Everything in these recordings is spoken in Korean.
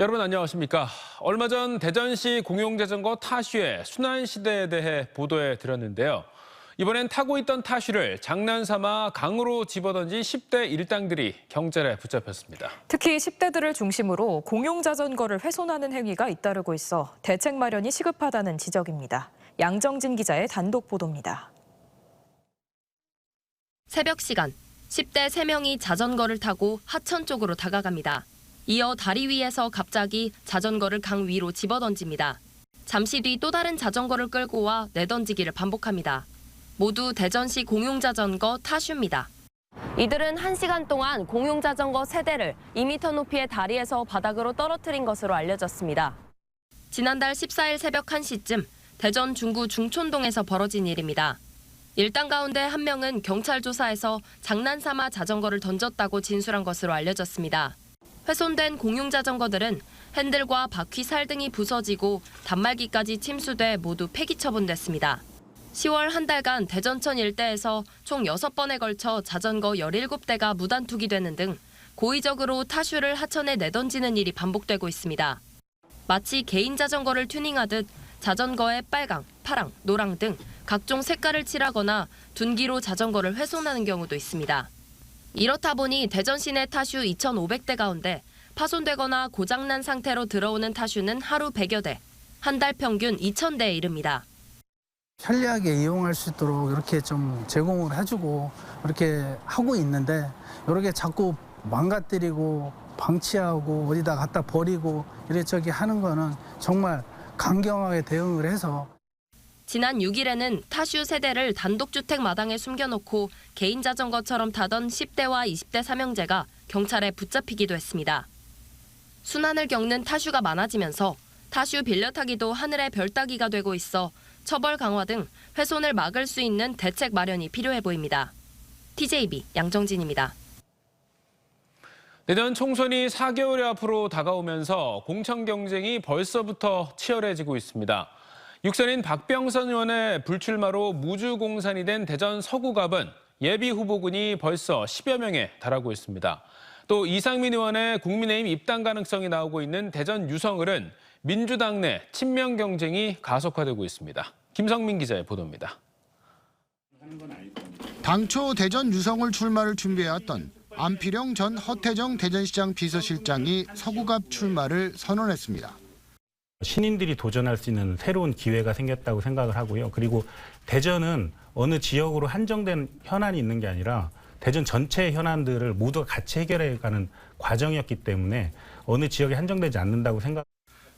여러분 안녕하십니까? 얼마 전 대전시 공용자전거 타슈의 순환시대에 대해 보도해 드렸는데요. 이번엔 타고 있던 타슈를 장난삼아 강으로 집어던진 10대 일당들이 경찰에 붙잡혔습니다. 특히 10대들을 중심으로 공용자전거를 훼손하는 행위가 잇따르고 있어 대책 마련이 시급하다는 지적입니다. 양정진 기자의 단독 보도입니다. 새벽 시간, 10대 3명이 자전거를 타고 하천 쪽으로 다가갑니다. 이어 다리 위에서 갑자기 자전거를 강 위로 집어던집니다. 잠시 뒤 또 다른 자전거를 끌고 와 내던지기를 반복합니다. 모두 대전시 공용자전거 타슈입니다. 이들은 1시간 동안 공용자전거 3대를 2m 높이의 다리에서 바닥으로 떨어뜨린 것으로 알려졌습니다. 지난달 14일 새벽 1시쯤 대전 중구 중촌동에서 벌어진 일입니다. 일당 가운데 한 명은 경찰 조사에서 장난삼아 자전거를 던졌다고 진술한 것으로 알려졌습니다. 훼손된 공용자전거들은 핸들과 바퀴 살 등이 부서지고 단말기까지 침수돼 모두 폐기 처분됐습니다. 10월 한 달간 대전천 일대에서 총 6번에 걸쳐 자전거 17대가 무단 투기되는 등 고의적으로 타슈를 하천에 내던지는 일이 반복되고 있습니다. 마치 개인 자전거를 튜닝하듯 자전거에 빨강, 파랑, 노랑 등 각종 색깔을 칠하거나 둔기로 자전거를 훼손하는 경우도 있습니다. 이렇다 보니 대전 시내 타슈 2,500대 가운데 파손되거나 고장난 상태로 들어오는 타슈는 하루 100여 대, 한 달 평균 2,000대에 이릅니다. 편리하게 이용할 수 있도록 이렇게 좀 제공을 해주고 이렇게 하고 있는데 이렇게 자꾸 망가뜨리고 방치하고 어디다 갖다 버리고 이래저기 하는 거는 정말 강경하게 대응을 해서 지난 6일에는 타슈 3대를 단독주택 마당에 숨겨놓고 개인 자전거처럼 타던 10대와 20대 삼형제가 경찰에 붙잡히기도 했습니다. 순환을 겪는 타슈가 많아지면서 타슈 빌려타기도 하늘의 별 따기가 되고 있어 처벌 강화 등 훼손을 막을 수 있는 대책 마련이 필요해 보입니다. TJB 양정진입니다. 내년 총선이 4개월여 앞으로 다가오면서 공천 경쟁이 벌써부터 치열해지고 있습니다. 육선인 박병선 의원의 불출마로 무주공산이 된 대전 서구갑은 예비 후보군이 벌써 10여 명에 달하고 있습니다. 또 이상민 의원의 국민의힘 입당 가능성이 나오고 있는 대전 유성을은 민주당 내 친명 경쟁이 가속화되고 있습니다. 김성민 기자의 보도입니다. 당초 대전 유성을 출마를 준비해왔던 안필영 전 허태정 대전시장 비서실장이 서구갑 출마를 선언했습니다. 신인들이 도전할 수 있는 새로운 기회가 생겼다고 생각을 하고요. 그리고 대전은 어느 지역으로 한정된 현안이 있는 게 아니라 대전 전체의 현안들을 모두가 같이 해결해가는 과정이었기 때문에 어느 지역에 한정되지 않는다고 생각합니다.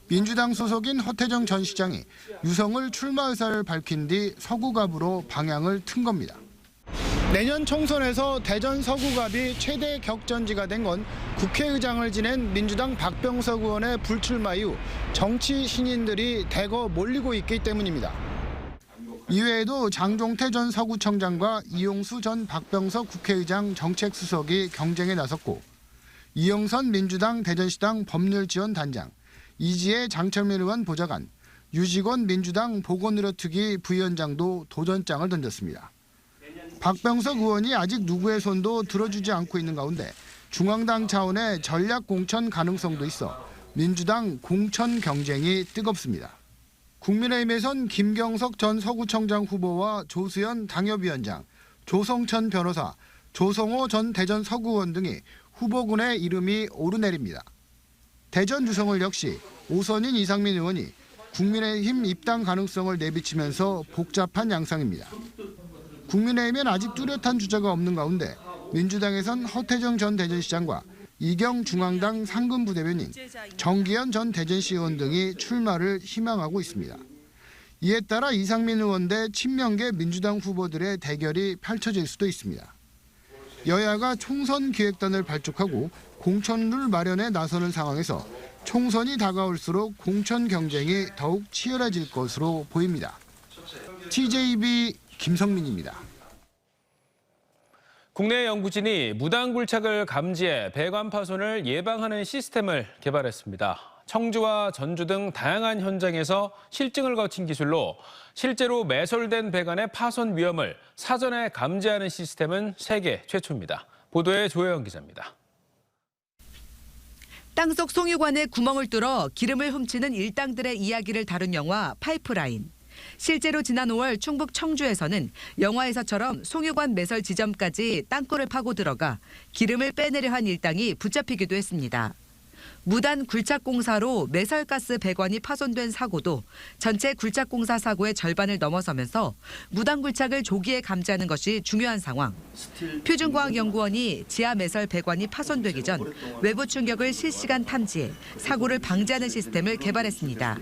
민주당 소속인 허태정 전 시장이 유성을 출마 의사를 밝힌 뒤 서구갑으로 방향을 튼 겁니다. 내년 총선에서 대전 서구갑이 최대 격전지가 된 건 국회의장을 지낸 민주당 박병석 의원의 불출마 이후 정치 신인들이 대거 몰리고 있기 때문입니다. 이외에도 장종태 전 서구청장과 이용수 전 박병석 국회의장 정책수석이 경쟁에 나섰고 이영선 민주당 대전시당 법률지원단장, 이지혜 장철민 의원 보좌관, 유직원 민주당 보건의료특위 부위원장도 도전장을 던졌습니다. 박병석 의원이 아직 누구의 손도 들어주지 않고 있는 가운데 중앙당 차원의 전략 공천 가능성도 있어 민주당 공천 경쟁이 뜨겁습니다. 국민의힘에선 김경석 전 서구청장 후보와 조수연 당협위원장, 조성천 변호사, 조성호 전 대전 서구의원 등이 후보군의 이름이 오르내립니다. 대전 유성을 역시 오선인 이상민 의원이 국민의힘 입당 가능성을 내비치면서 복잡한 양상입니다. 국민의힘엔 아직 뚜렷한 주자가 없는 가운데 민주당에선 허태정 전 대전시장과 이경 중앙당 상근부대변인, 정기현 전 대전시 의원 등이 출마를 희망하고 있습니다. 이에 따라 이상민 의원 대 친명계 민주당 후보들의 대결이 펼쳐질 수도 있습니다. 여야가 총선 기획단을 발족하고 공천룰 마련에 나서는 상황에서 총선이 다가올수록 공천 경쟁이 더욱 치열해질 것으로 보입니다. TJB 김성민입니다. 국내 연구진이 무단 굴착을 감지해 배관 파손을 예방하는 시스템을 개발했습니다. 청주와 전주 등 다양한 현장에서 실증을 거친 기술로 실제로 매설된 배관의 파손 위험을 사전에 감지하는 시스템은 세계 최초입니다. 보도에 조혜영 기자입니다. 땅속 송유관에 구멍을 뚫어 기름을 훔치는 일당들의 이야기를 다룬 영화 파이프라인. 실제로 지난 5월 충북 청주에서는 영화에서처럼 송유관 매설 지점까지 땅굴을 파고 들어가 기름을 빼내려 한 일당이 붙잡히기도 했습니다. 무단 굴착공사로 매설가스 배관이 파손된 사고도 전체 굴착공사 사고의 절반을 넘어서면서 무단 굴착을 조기에 감지하는 것이 중요한 상황. 표준과학연구원이 지하 매설 배관이 파손되기 전 외부 충격을 실시간 탐지해 사고를 방지하는 시스템을 개발했습니다.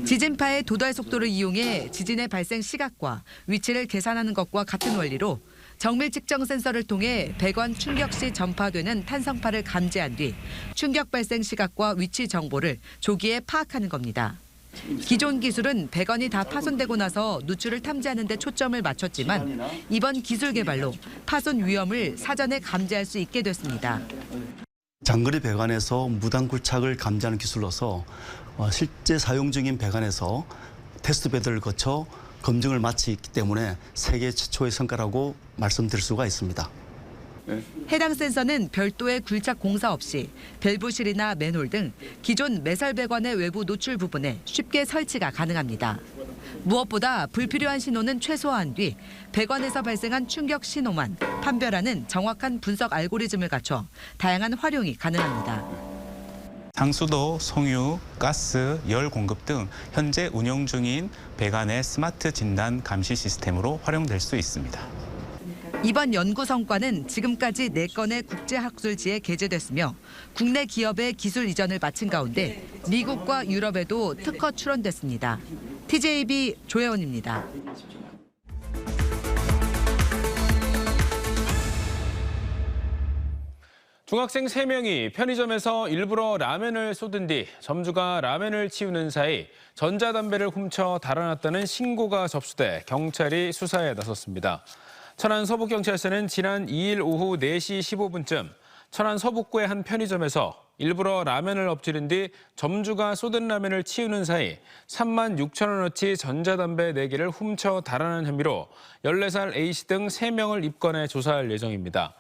지진파의 도달 속도를 이용해 지진의 발생 시각과 위치를 계산하는 것과 같은 원리로 정밀 측정 센서를 통해 배관 충격 시 전파되는 탄성파를 감지한 뒤 충격 발생 시각과 위치 정보를 조기에 파악하는 겁니다. 기존 기술은 배관이 다 파손되고 나서 누출을 탐지하는 데 초점을 맞췄지만 이번 기술 개발로 파손 위험을 사전에 감지할 수 있게 됐습니다. 장거리 배관에서 무단 굴착을 감지하는 기술로서 실제 사용 중인 배관에서 테스트 배드를 거쳐 검증을 마치기 때문에 세계 최초의 성과라고 말씀드릴 수가 있습니다. 해당 센서는 별도의 굴착 공사 없이 밸브실이나 맨홀 등 기존 매설 배관의 외부 노출 부분에 쉽게 설치가 가능합니다. 무엇보다 불필요한 신호는 최소화한 뒤 배관에서 발생한 충격 신호만 판별하는 정확한 분석 알고리즘을 갖춰 다양한 활용이 가능합니다. 상수도, 송유, 가스, 열 공급 등 현재 운영 중인 배관의 스마트 진단 감시 시스템으로 활용될 수 있습니다. 이번 연구 성과는 지금까지 4건의 국제학술지에 게재됐으며 국내 기업의 기술 이전을 마친 가운데 미국과 유럽에도 특허 출원됐습니다. TJB 조혜원입니다. 중학생 3명이 편의점에서 일부러 라면을 쏟은 뒤 점주가 라면을 치우는 사이 전자담배를 훔쳐 달아났다는 신고가 접수돼 경찰이 수사에 나섰습니다. 천안 서북경찰서는 지난 2일 오후 4시 15분쯤 천안 서북구의 한 편의점에서 일부러 라면을 엎지른 뒤 점주가 쏟은 라면을 치우는 사이 3만 6천 원어치 전자담배 4개를 훔쳐 달아난 혐의로 14살 A씨 등 3명을 입건해 조사할 예정입니다.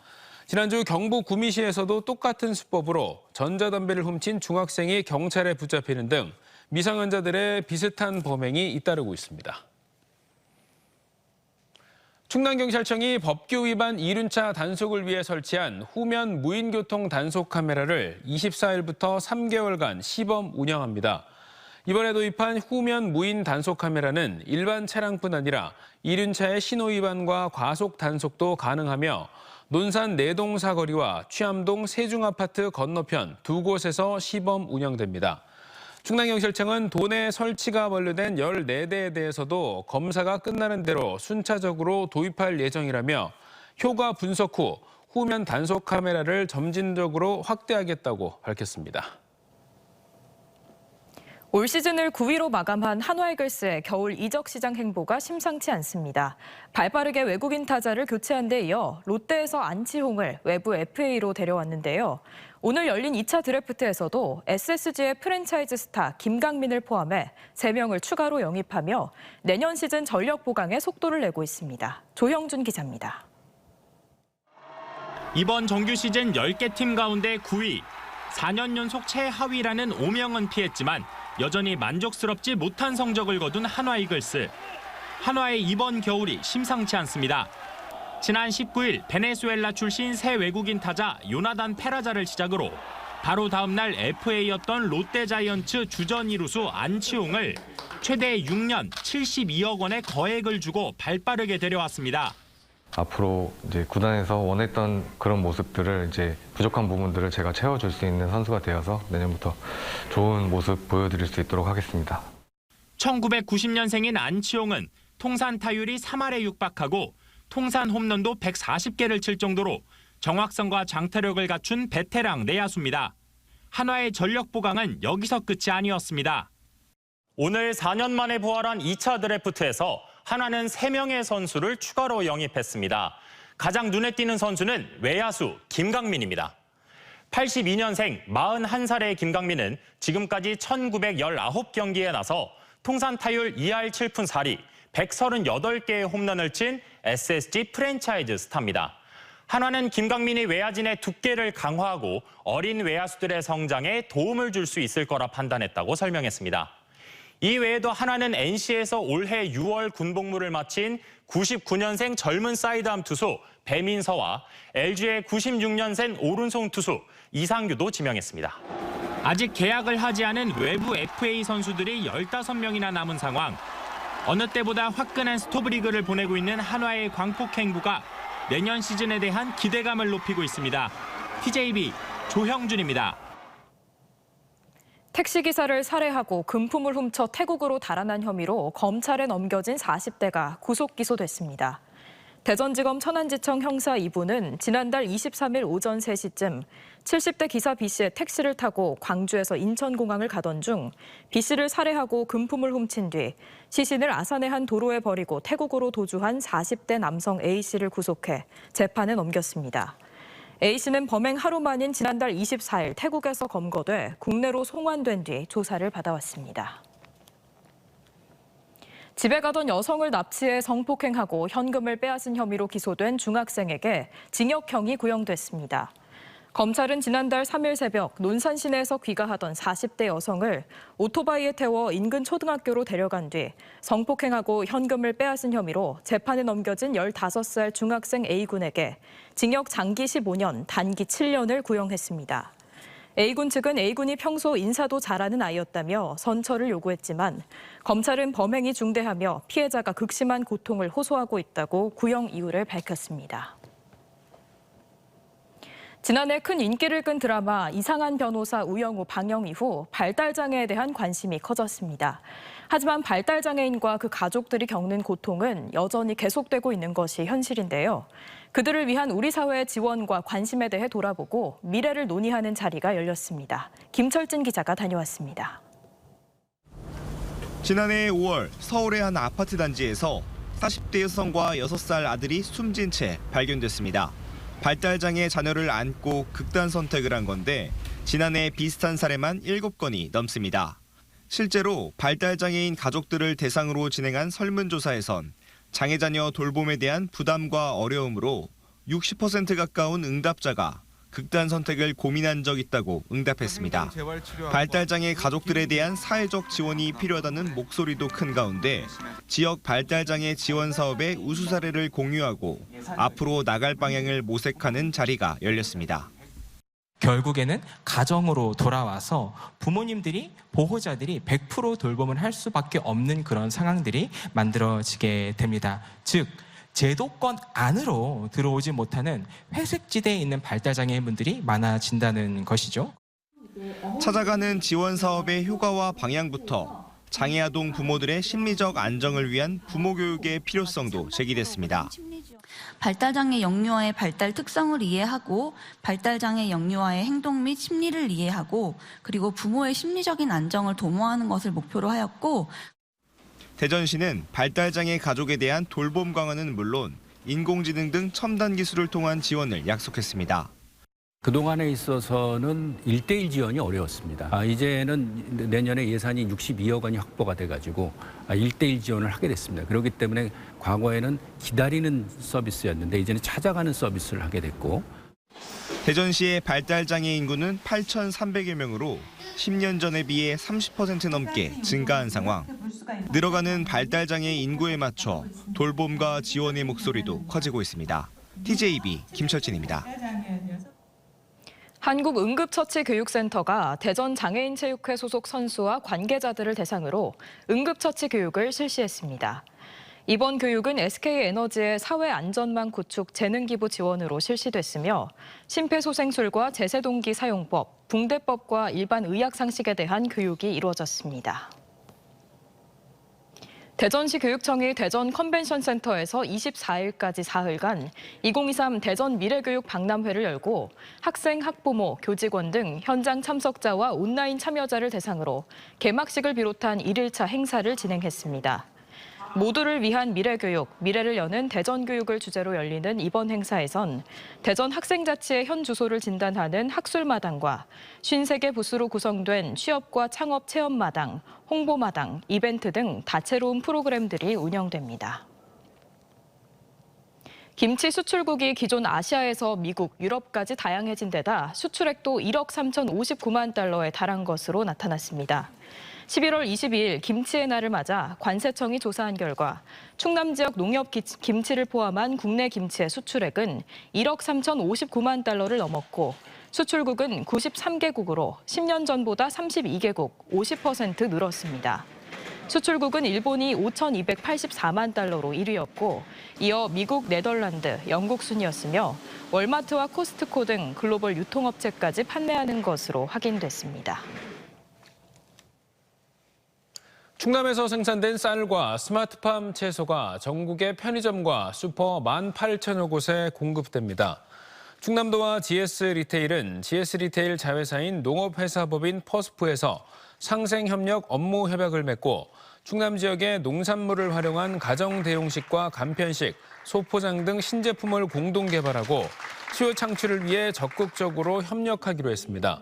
지난주 경북 구미시에서도 똑같은 수법으로 전자담배를 훔친 중학생이 경찰에 붙잡히는 등 미성년자들의 비슷한 범행이 잇따르고 있습니다. 충남경찰청이 법규 위반 이륜차 단속을 위해 설치한 후면 무인교통 단속 카메라를 24일부터 3개월간 시범 운영합니다. 이번에 도입한 후면 무인 단속 카메라는 일반 차량뿐 아니라 이륜차의 신호 위반과 과속 단속도 가능하며 논산 내동 사거리와 취암동 세중아파트 건너편 2곳에서 시범 운영됩니다. 충남경찰청은 도내 설치가 완료된 14대에 대해서도 검사가 끝나는 대로 순차적으로 도입할 예정이라며 효과 분석 후 후면 단속 카메라를 점진적으로 확대하겠다고 밝혔습니다. 올 시즌을 9위로 마감한 한화이글스의 겨울 이적 시장 행보가 심상치 않습니다. 발빠르게 외국인 타자를 교체한 데 이어 롯데에서 안치홍을 외부 FA로 데려왔는데요. 오늘 열린 2차 드래프트에서도 SSG의 프랜차이즈 스타 김강민을 포함해 3명을 추가로 영입하며 내년 시즌 전력 보강에 속도를 내고 있습니다. 조형준 기자입니다. 이번 정규 시즌 10개 팀 가운데 9위, 4년 연속 최하위라는 오명은 피했지만 여전히 만족스럽지 못한 성적을 거둔 한화 이글스. 한화의 이번 겨울이 심상치 않습니다. 지난 19일 베네수엘라 출신 새 외국인 타자 요나단 페라자를 시작으로 바로 다음 날 FA였던 롯데자이언츠 주전 이루수 안치홍을 최대 6년 72억 원의 거액을 주고 발빠르게 데려왔습니다. 앞으로 이제 구단에서 원했던 그런 모습들을 이제 부족한 부분들을 제가 채워줄 수 있는 선수가 되어서 내년부터 좋은 모습 보여드릴 수 있도록 하겠습니다. 1990년생인 안치홍은 통산 타율이 3할에 육박하고 통산 홈런도 140개를 칠 정도로 정확성과 장타력을 갖춘 베테랑 내야수입니다. 한화의 전력 보강은 여기서 끝이 아니었습니다. 오늘 4년 만에 부활한 2차 드래프트에서 한화는 3명의 선수를 추가로 영입했습니다. 가장 눈에 띄는 선수는 외야수 김강민입니다. 82년생 41살의 김강민은 지금까지 1919경기에 나서 통산 타율 2할 7푼 4리, 138개의 홈런을 친 SSG 프랜차이즈 스타입니다. 한화는 김강민이 외야진의 두께를 강화하고 어린 외야수들의 성장에 도움을 줄 수 있을 거라 판단했다고 설명했습니다. 이 외에도 한화는 NC에서 올해 6월 군복무를 마친 99년생 젊은 사이드암 투수 배민서와 LG의 96년생 오른손 투수 이상규도 지명했습니다. 아직 계약을 하지 않은 외부 FA 선수들이 15명이나 남은 상황. 어느 때보다 화끈한 스토브리그를 보내고 있는 한화의 광폭 행보가 내년 시즌에 대한 기대감을 높이고 있습니다. TJB 조형준입니다. 택시기사를 살해하고 금품을 훔쳐 태국으로 달아난 혐의로 검찰에 넘겨진 40대가 구속 기소됐습니다. 대전지검 천안지청 형사 2부는 지난달 23일 오전 3시쯤 70대 기사 B씨의 택시를 타고 광주에서 인천공항을 가던 중 B씨를 살해하고 금품을 훔친 뒤 시신을 아산의 한 도로에 버리고 태국으로 도주한 40대 남성 A씨를 구속해 재판에 넘겼습니다. A씨는 범행 하루 만인 지난달 24일 태국에서 검거돼 국내로 송환된 뒤 조사를 받아왔습니다. 집에 가던 여성을 납치해 성폭행하고 현금을 빼앗은 혐의로 기소된 중학생에게 징역형이 구형됐습니다. 검찰은 지난달 3일 새벽 논산 시내에서 귀가하던 40대 여성을 오토바이에 태워 인근 초등학교로 데려간 뒤 성폭행하고 현금을 빼앗은 혐의로 재판에 넘겨진 15살 중학생 A군에게 징역 장기 15년, 단기 7년을 구형했습니다. A군 측은 A군이 평소 인사도 잘하는 아이였다며 선처를 요구했지만 검찰은 범행이 중대하며 피해자가 극심한 고통을 호소하고 있다고 구형 이유를 밝혔습니다. 지난해 큰 인기를 끈 드라마 이상한 변호사 우영우 방영 이후 발달장애에 대한 관심이 커졌습니다. 하지만 발달장애인과 그 가족들이 겪는 고통은 여전히 계속되고 있는 것이 현실인데요. 그들을 위한 우리 사회의 지원과 관심에 대해 돌아보고 미래를 논의하는 자리가 열렸습니다. 김철진 기자가 다녀왔습니다. 지난해 5월 서울의 한 아파트 단지에서 40대 여성과 6살 아들이 숨진 채 발견됐습니다. 발달장애 자녀를 안고 극단 선택을 한 건데 지난해 비슷한 사례만 7건이 넘습니다. 실제로 발달장애인 가족들을 대상으로 진행한 설문조사에선 장애자녀 돌봄에 대한 부담과 어려움으로 60% 가까운 응답자가 극단 선택을 고민한 적 있다고 응답했습니다. 발달장애 가족들에 대한 사회적 지원이 필요하다는 목소리도 큰 가운데 지역 발달장애 지원 사업의 우수 사례를 공유하고 앞으로 나갈 방향을 모색하는 자리가 열렸습니다. 결국에는 가정으로 돌아와서 부모님들이 보호자들이 100% 돌봄을 할 수밖에 없는 그런 상황들이 만들어지게 됩니다. 즉 제도권 안으로 들어오지 못하는 회색지대에 있는 발달장애인분들이 많아진다는 것이죠. 찾아가는 지원 사업의 효과와 방향부터 장애아동 부모들의 심리적 안정을 위한 부모 교육의 필요성도 제기됐습니다. 발달장애 영유아의 발달 특성을 이해하고 발달장애 영유아의 행동 및 심리를 이해하고 그리고 부모의 심리적인 안정을 도모하는 것을 목표로 하였고 대전시는 발달장애 가족에 대한 돌봄 강화는 물론 인공지능 등 첨단 기술을 통한 지원을 약속했습니다. 그동안에 있어서는 1:1 지원이 어려웠습니다. 이제는 내년에 예산이 62억 원이 확보가 돼가지고 1:1 지원을 하게 됐습니다. 그렇기 때문에 과거에는 기다리는 서비스였는데 이제는 찾아가는 서비스를 하게 됐고. 대전시의 발달장애 인구는 8,300여 명으로 10년 전에 비해 30% 넘게 증가한 상황. 늘어가는 발달장애 인구에 맞춰 돌봄과 지원의 목소리도 커지고 있습니다. TJB 김철진입니다. 한국응급처치교육센터가 대전장애인체육회 소속 선수와 관계자들을 대상으로 응급처치 교육을 실시했습니다. 이번 교육은 SK에너지의 사회안전망 구축 재능기부 지원으로 실시됐으며 심폐소생술과 제세동기 사용법, 붕대법과 일반 의학상식에 대한 교육이 이루어졌습니다. 대전시 교육청이 대전 컨벤션센터에서 24일까지 사흘간 2023 대전 미래교육 박람회를 열고 학생, 학부모, 교직원 등 현장 참석자와 온라인 참여자를 대상으로 개막식을 비롯한 1일차 행사를 진행했습니다. 모두를 위한 미래교육, 미래를 여는 대전교육을 주제로 열리는 이번 행사에선 대전 학생자치의 현 주소를 진단하는 학술마당과 53개 부스로 구성된 취업과 창업 체험마당, 홍보마당, 이벤트 등 다채로운 프로그램들이 운영됩니다. 김치 수출국이 기존 아시아에서 미국, 유럽까지 다양해진 데다 수출액도 1억 3,059만 달러에 달한 것으로 나타났습니다. 11월 22일 김치의 날을 맞아 관세청이 조사한 결과 충남 지역 농협 김치를 포함한 국내 김치의 수출액은 1억 3,059만 달러를 넘었고 수출국은 93개국으로 10년 전보다 32개국, 50% 늘었습니다. 수출국은 일본이 5,284만 달러로 1위였고 이어 미국, 네덜란드, 영국 순이었으며 월마트와 코스트코 등 글로벌 유통업체까지 판매하는 것으로 확인됐습니다. 충남에서 생산된 쌀과 스마트팜 채소가 전국의 편의점과 슈퍼 18,000여 곳에 공급됩니다. 충남도와 GS리테일은 GS리테일 자회사인 농업회사법인 퍼스프에서 상생협력 업무 협약을 맺고 충남 지역의 농산물을 활용한 가정대용식과 간편식, 소포장 등 신제품을 공동 개발하고 수요 창출을 위해 적극적으로 협력하기로 했습니다.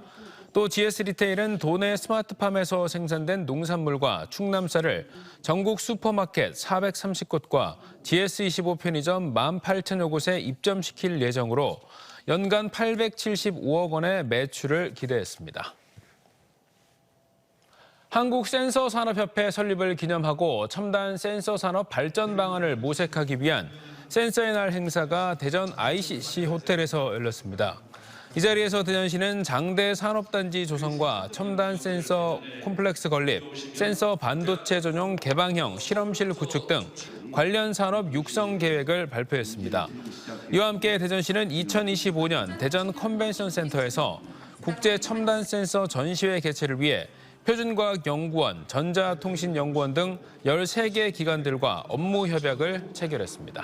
또 GS리테일은 도내 스마트팜에서 생산된 농산물과 충남쌀을 전국 슈퍼마켓 430곳과 GS25 편의점 18,000여 곳에 입점시킬 예정으로 연간 875억 원의 매출을 기대했습니다. 한국센서산업협회 설립을 기념하고 첨단 센서 산업 발전 방안을 모색하기 위한 센서의 날 행사가 대전 ICC 호텔에서 열렸습니다. 이 자리에서 대전시는 장대 산업단지 조성과 첨단 센서 콤플렉스 건립, 센서 반도체 전용 개방형 실험실 구축 등 관련 산업 육성 계획을 발표했습니다. 이와 함께 대전시는 2025년 대전 컨벤션 센터에서 국제 첨단 센서 전시회 개최를 위해 표준과학연구원, 전자통신연구원 등 13개 기관들과 업무 협약을 체결했습니다.